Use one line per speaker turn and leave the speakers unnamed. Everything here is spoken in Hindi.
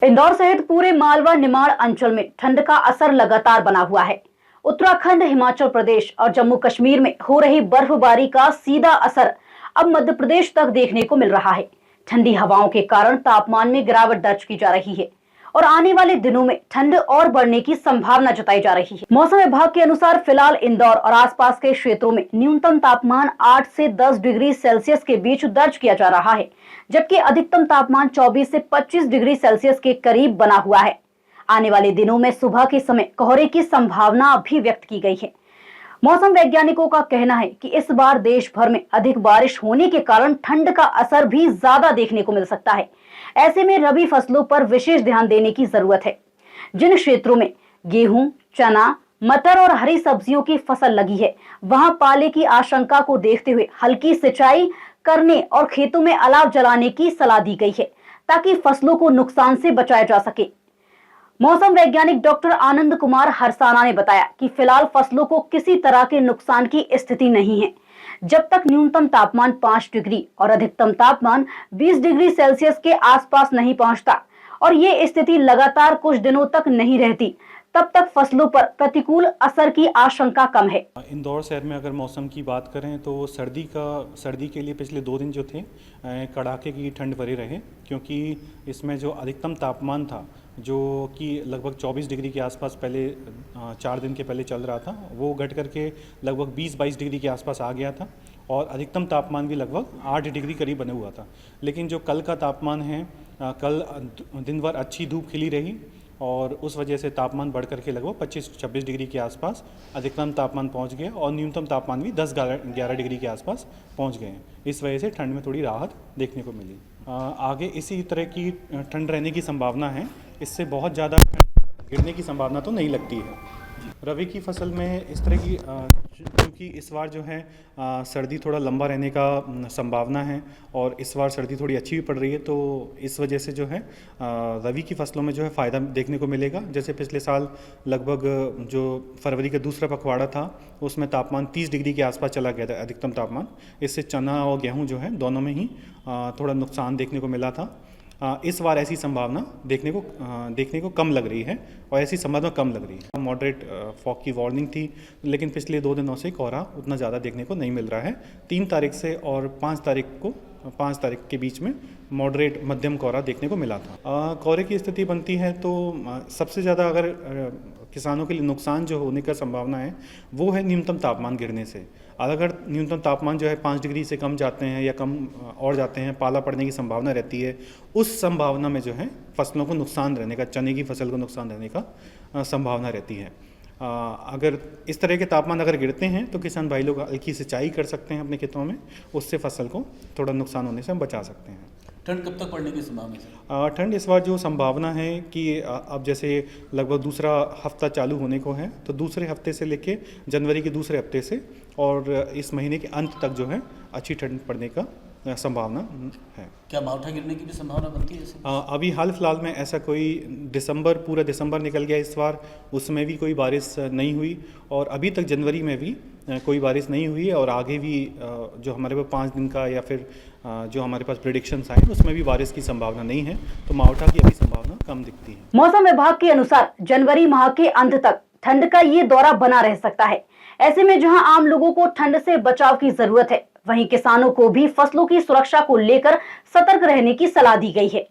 इंदौर सहित पूरे मालवा निमाड़ अंचल में ठंड का असर लगातार बना हुआ है। उत्तराखंड, हिमाचल प्रदेश और जम्मू कश्मीर में हो रही बर्फबारी का सीधा असर अब मध्य प्रदेश तक देखने को मिल रहा है। ठंडी हवाओं के कारण तापमान में गिरावट दर्ज की जा रही है और आने वाले दिनों में ठंड और बढ़ने की संभावना जताई जा रही है। मौसम विभाग के अनुसार फिलहाल इंदौर और आसपास के क्षेत्रों में न्यूनतम तापमान 8 से 10 डिग्री सेल्सियस के बीच दर्ज किया जा रहा है, जबकि अधिकतम तापमान 24 से 25 डिग्री सेल्सियस के करीब बना हुआ है। आने वाले दिनों में सुबह के समय कोहरे की संभावना भी व्यक्त की गई है। मौसम वैज्ञानिकों का कहना है कि इस बार देश भर में अधिक बारिश होने के कारण ठंड का असर भी ज्यादा देखने को मिल सकता है। ऐसे में रबी फसलों पर विशेष ध्यान देने की जरूरत है। जिन क्षेत्रों में गेहूं, चना, मटर और हरी सब्जियों की फसल लगी है, वहां पाले की आशंका को देखते हुए हल्की सिंचाई करने और खेतों में अलाव जलाने की सलाह दी गई है, ताकि फसलों को नुकसान से बचाया जा सके। मौसम वैज्ञानिक डॉक्टर आनंद कुमार हरसाना ने बताया कि फिलहाल फसलों को किसी तरह के नुकसान की स्थिति नहीं है, जब तक न्यूनतम तापमान 5 डिग्री और अधिकतम तापमान 20 डिग्री सेल्सियस के आसपास नहीं पहुंचता और ये स्थिति लगातार कुछ दिनों तक नहीं रहती, तब तक फसलों पर प्रतिकूल असर की आशंका कम है।
इंदौर शहर में अगर मौसम की बात करें तो सर्दी के लिए पिछले 2 दिन जो थे कड़ाके की ठंड भरे रहे, क्योंकि इसमें जो अधिकतम तापमान था जो कि लगभग 24 डिग्री के आसपास पहले 4 दिन के पहले चल रहा था, वो घट करके लगभग 20-22 डिग्री के आसपास आ गया था और अधिकतम तापमान भी लगभग 8 डिग्री करीब बने हुआ था। लेकिन जो कल का तापमान है, कल दिन भर अच्छी धूप खिली रही और उस वजह से तापमान बढ़ करके लगभग 25-26 डिग्री के आसपास अधिकतम तापमान पहुंच गया और न्यूनतम तापमान भी 10-11 डिग्री के आसपास पहुंच गए हैं। इस वजह से ठंड में थोड़ी राहत देखने को मिली। आगे इसी तरह की ठंड रहने की संभावना है, इससे बहुत ज़्यादा गिरने की संभावना तो नहीं लगती है। रबी की फसल में इस तरह की क्योंकि इस बार जो है सर्दी थोड़ा लंबा रहने का संभावना है और इस बार सर्दी थोड़ी अच्छी भी पड़ रही है, तो इस वजह से जो है रबी की फसलों में जो है फ़ायदा देखने को मिलेगा। जैसे पिछले साल लगभग जो फरवरी का दूसरा पखवाड़ा था उसमें तापमान 30 डिग्री के आसपास चला गया था अधिकतम तापमान। इससे चना और गेहूँ जो है दोनों में ही थोड़ा नुकसान देखने को मिला था। इस बार ऐसी संभावना देखने को कम लग रही है और ऐसी संभावना कम लग रही है। मॉडरेट फॉग की वार्निंग थी, लेकिन पिछले 2 दिनों से कोहरा उतना ज़्यादा देखने को नहीं मिल रहा है। 3 तारीख से और 5 तारीख के बीच में मॉडरेट मध्यम कोहरा देखने को मिला था। कोहरे की स्थिति बनती है तो सबसे ज़्यादा अगर किसानों के लिए नुकसान जो होने का संभावना है वो है न्यूनतम तापमान गिरने से। अगर न्यूनतम तापमान जो है 5 डिग्री से कम जाते हैं या कम और जाते हैं, पाला पड़ने की संभावना रहती है। उस संभावना में जो है फसलों को नुकसान रहने का, चने की फसल को नुकसान रहने का संभावना रहती है। अगर इस तरह के तापमान अगर गिरते हैं तो किसान भाई लोग हल्की सिंचाई कर सकते हैं अपने खेतों में, उससे फसल को थोड़ा नुकसान होने से हम बचा सकते हैं।
ठंड कब तक पड़ने की संभावना है?
ठंड इस बार जो संभावना है कि अब जैसे लगभग दूसरा हफ्ता चालू होने को है, तो दूसरे हफ्ते से लेके जनवरी के दूसरे हफ्ते से और इस महीने के अंत तक जो है अच्छी ठंड पड़ने का संभावना है।
क्या मावठा गिरने की भी संभावना बनती है?
अभी हाल फिलहाल में ऐसा कोई पूरा दिसंबर निकल गया इस बार, उसमें भी कोई बारिश नहीं हुई और अभी तक जनवरी में भी कोई बारिश नहीं हुई है और आगे भी जो हमारे पास 5 दिन का या फिर जो हमारे पास प्रेडिक्शंस आए उसमें भी बारिश की संभावना नहीं है, तो मावठा की अभी संभावना कम दिखती है।
मौसम विभाग के अनुसार जनवरी माह के अंत तक ठंड का ये दौरा बना रह सकता है। ऐसे में जहां आम लोगों को ठंड से बचाव की जरूरत है, वहीं किसानों को भी फसलों की सुरक्षा को लेकर सतर्क रहने की सलाह दी गई है।